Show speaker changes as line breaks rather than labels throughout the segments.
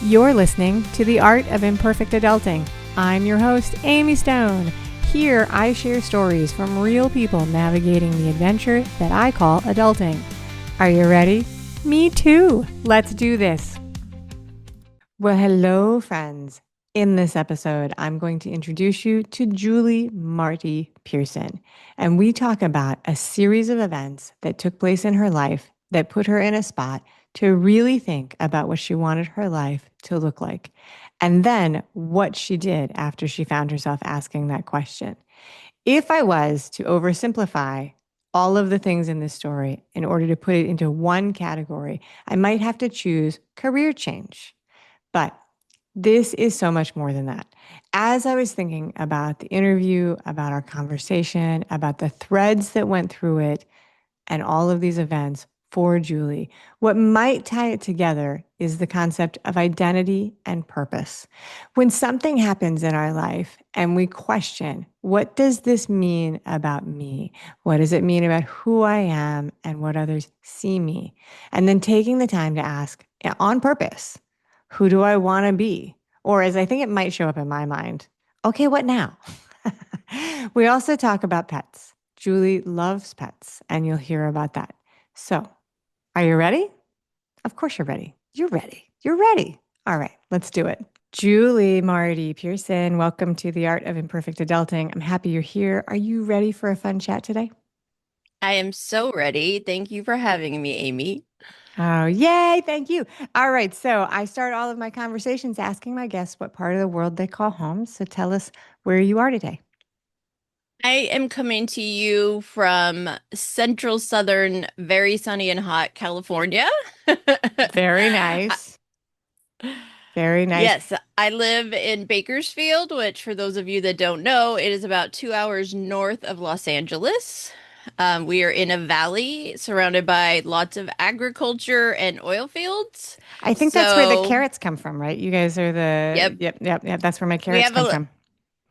You're listening to The Art of Imperfect Adulting. I'm your host, Amy Stone. Here, I share stories from real people navigating the adventure that I call adulting. Are you ready? Me too. Let's do this. Well, hello, friends. In this episode, I'm going to introduce you to Julie Marty-Pearson, and we talk about a series of events that took place in her life that put her in a spot to really think about what she wanted her life to look like, and then what she did after she found herself asking that question. If I was to oversimplify all of the things in this story in order to put it into one category, I might have to choose career change. But this is so much more than that. As I was thinking about the interview, about our conversation, about the threads that went through it, and all of these events for Julie, what might tie it together is the concept of identity and purpose. When something happens in our life and we question, what does this mean about me? What does it mean about who I am and what others see me? And then taking the time to ask on purpose, who do I want to be? Or as I think it might show up in my mind, okay, what now? We also talk about pets. Julie loves pets, and you'll hear about that. So, are you ready? Of course you're ready. You're ready. You're ready. All right, let's do it. Julie Marty-Pearson, welcome to the Art of Imperfect Adulting. I'm happy you're here. Are you ready for a fun chat today?
I am so ready. Thank you for having me, Amy.
Oh, yay. Thank you. All right. So I start all of my conversations asking my guests what part of the world they call home. So tell us where you are today.
I am coming to you from central southern, very sunny and hot California.
Very
I-
nice. Very nice.
Yes, I live in Bakersfield, which, for those of you that don't know, it is about 2 hours north of Los Angeles. We are in a valley surrounded by lots of agriculture and oil fields.
I think that's where the
So,
carrots come from, right? You guys are the,
yep,
yep. That's where my
we
carrots
have
come
a
from.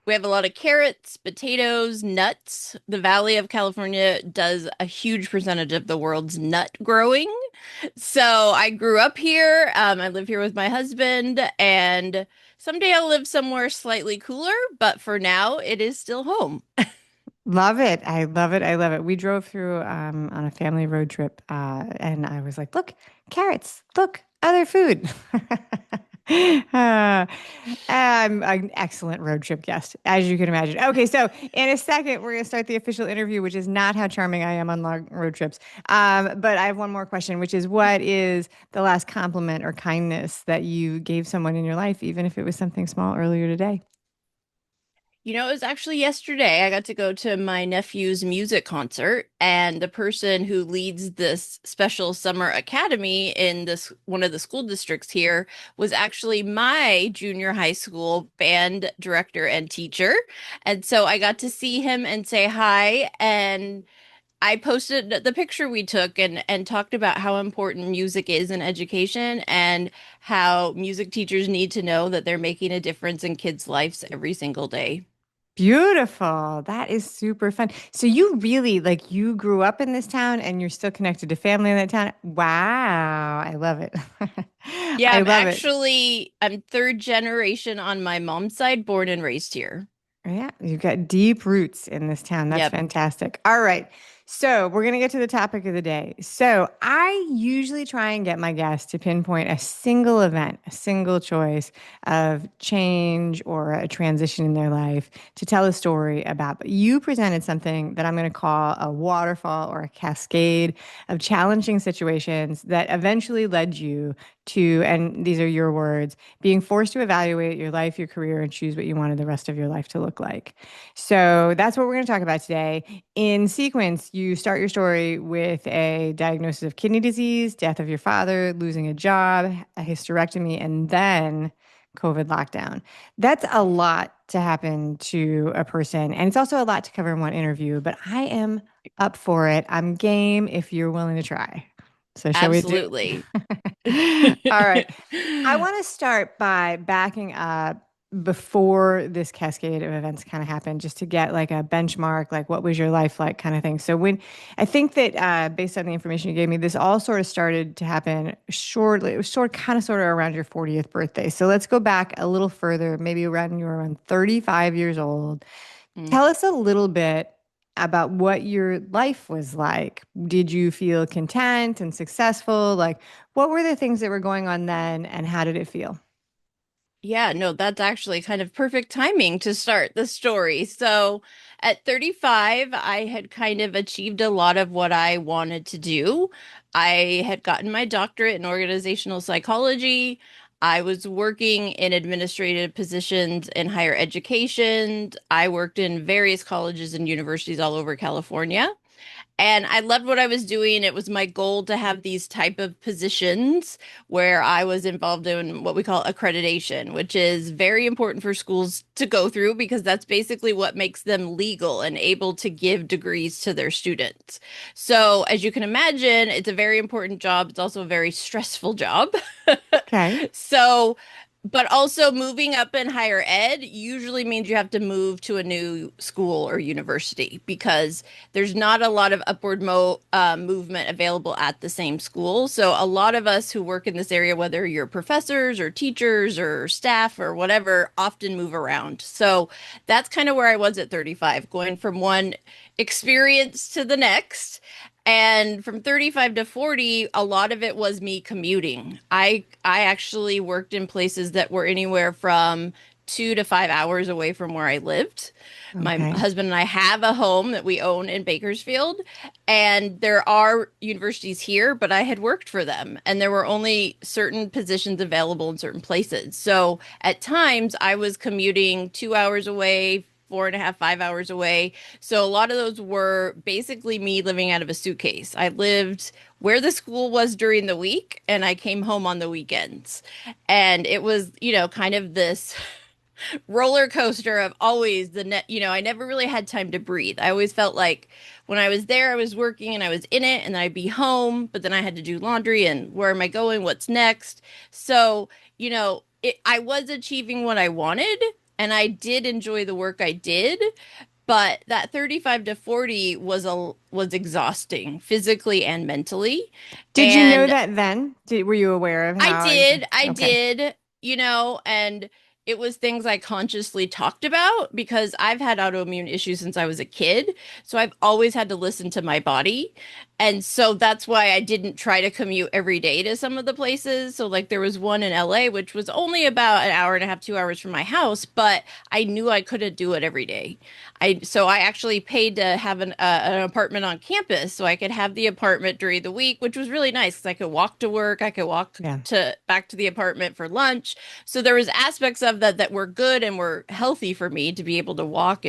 We have a lot of carrots, potatoes, nuts. The Valley of California does a huge percentage of the world's nut growing. So I grew up here. I live here with my husband, and someday I'll live somewhere slightly cooler, but for now, it is still home.
Love it. I love it. I love it. We drove through on a family road trip, and I was like, look, carrots, look, other food. I'm an excellent road trip guest, as you can imagine. Okay, so in a second, we're going to start the official interview, which is not how charming I am on long road trips. But I have one more question, which is what is the last compliment or kindness that you gave someone in your life, even if it was something small earlier today?
It was actually yesterday. I got to go to my nephew's music concert, and the person who leads this special summer academy in this one of the school districts here was actually my junior high school band director and teacher. And so I got to see him and say hi, and I posted the picture we took and talked about how important music is in education and how music teachers need to know that they're making a difference in kids' lives every single day.
Beautiful. That is super fun. So you really like you grew up in this town and you're still connected to family in that town. Wow. I love it.
Yeah,
I love it.
I'm third generation on my mom's side, born and raised here.
Yeah, you've got deep roots in this town. That's
Yep.
fantastic. All right. So, we're going to get to the topic of the day. So, I usually try and get my guests to pinpoint a single event, a single choice of change or a transition in their life to tell a story about. But you presented something that I'm going to call a waterfall or a cascade of challenging situations that eventually led you to, and these are your words, being forced to evaluate your life, your career, and choose what you wanted the rest of your life to look like. So that's what we're going to talk about today. In sequence, you start your story with a diagnosis of kidney disease, death of your father, losing a job, a hysterectomy, and then COVID lockdown. That's a lot to happen to a person. And it's also a lot to cover in one interview, but I am up for it. I'm game if you're willing to try. So, shall we do
Absolutely.
it? All right. I want to start by backing up. before this cascade of events kind of happened, just to get like a benchmark, like what was your life like kind of thing. So when I think that based on the information you gave me, this all sort of started to happen shortly. It was sort of around your 40th birthday. So let's go back a little further, maybe around you were around 35 years old.
Mm.
Tell us a little bit about what your life was like. Did you feel content and successful? Like, what were the things that were going on then, and how did it feel?
Yeah, no, that's actually kind of perfect timing to start the story. So at 35, I had kind of achieved a lot of what I wanted to do. I had gotten my doctorate in organizational psychology. I was working in administrative positions in higher education. I worked in various colleges and universities all over California. And I loved what I was doing. It was my goal to have these type of positions where I was involved in what we call accreditation, which is very important for schools to go through because that's basically what makes them legal and able to give degrees to their students. So, as you can imagine, it's a very important job. It's also a very stressful job.
Okay.
So, but also moving up in higher ed usually means you have to move to a new school or university because there's not a lot of upward movement available at the same school. So a lot of us who work in this area, whether you're professors or teachers or staff or whatever, often move around. So that's kind of where I was at 35, going from one experience to the next. And from 35 to 40, a lot of it was me commuting. I actually worked in places that were anywhere from 2 to 5 hours away from where I lived. My
Okay.
husband and I have a home that we own in Bakersfield, and there are universities here, but I had worked for them, and there were only certain positions available in certain places. So at times I was commuting 2 hours away, 4.5, 5 hours away. So a lot of those were basically me living out of a suitcase. I lived where the school was during the week, and I came home on the weekends. And it was, kind of this roller coaster of always I never really had time to breathe. I always felt like when I was there, I was working and I was in it, and then I'd be home, but then I had to do laundry and where am I going? What's next? So, I was achieving what I wanted, and I did enjoy the work I did, but that 35 to 40 was exhausting physically and mentally.
Did you know
And
that then? Were you aware of
I
how?
did, I
Okay.
did, and it was things I consciously talked about because I've had autoimmune issues since I was a kid. So I've always had to listen to my body. And so that's why I didn't try to commute every day to some of the places. So like there was one in LA, which was only about an hour and a half, 2 hours from my house, but I knew I couldn't do it every day. So I actually paid to have an apartment on campus so I could have the apartment during the week, which was really nice because I could walk to work, I could walk
Yeah.
to back to the apartment for lunch. So there was aspects of that that were good and were healthy for me to be able to walk